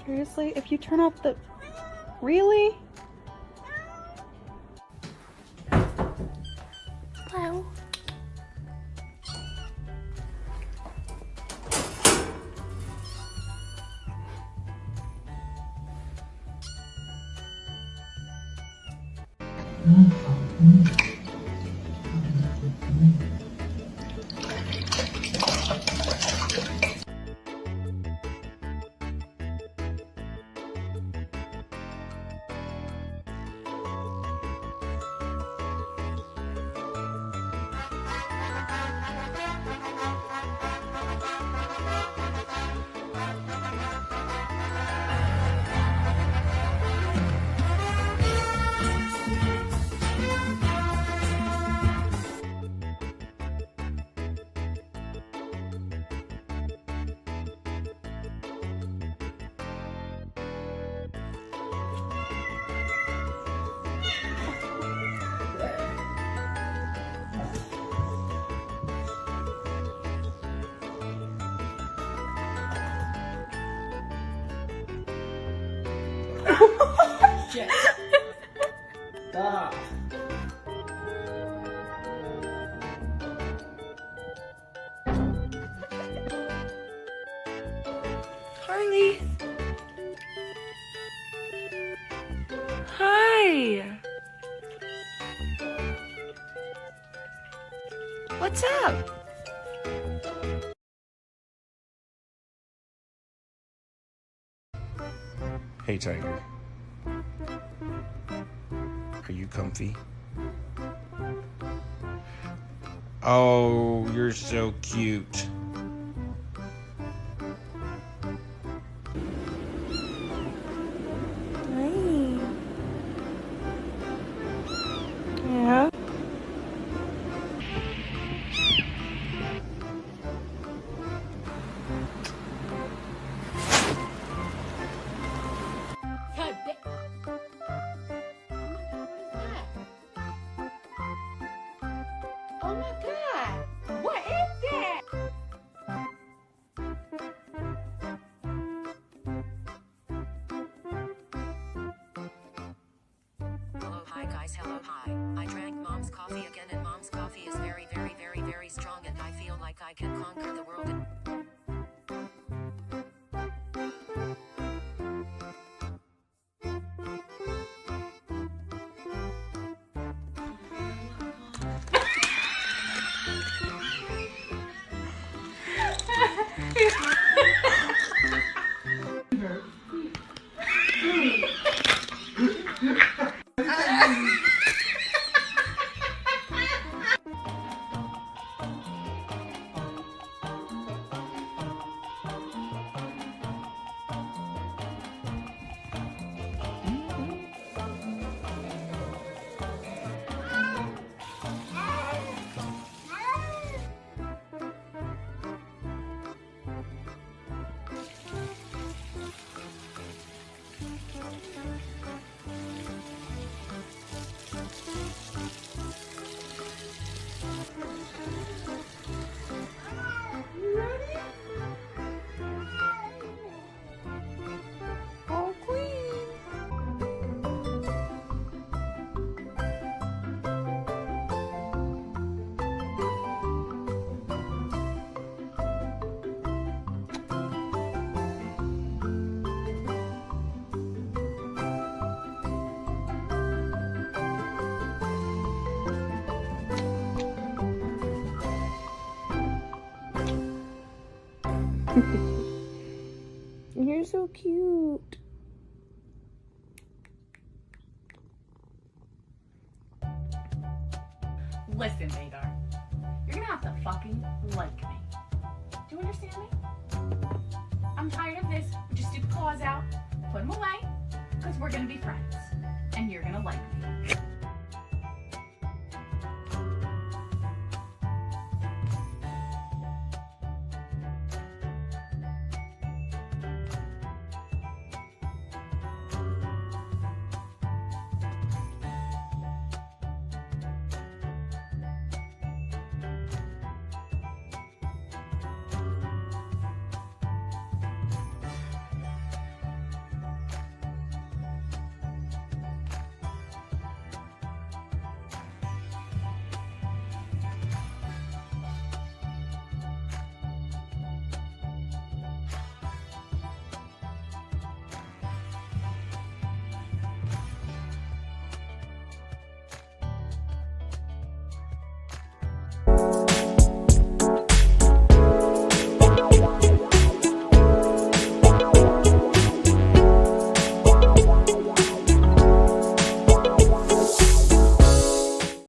Seriously? If you turn off the... Really? Hello? Shit. Stop. Harley. Hi. What's up? Hey, Tiger. Are you comfy? Oh, you're so cute. Hi. Yeah? Oh my God! What is that? Hello, hi guys, hello, hi. I drank mom's coffee again and mom's coffee is very, very, very, very strong and I feel like I can conquer the world. Oh, queen. You're so cute. Listen, Vadar. You're gonna have to fucking like me. Do you understand me? I'm tired of this. With your stupid claws out. Put them away. Because we're gonna be friends. And you're gonna like me.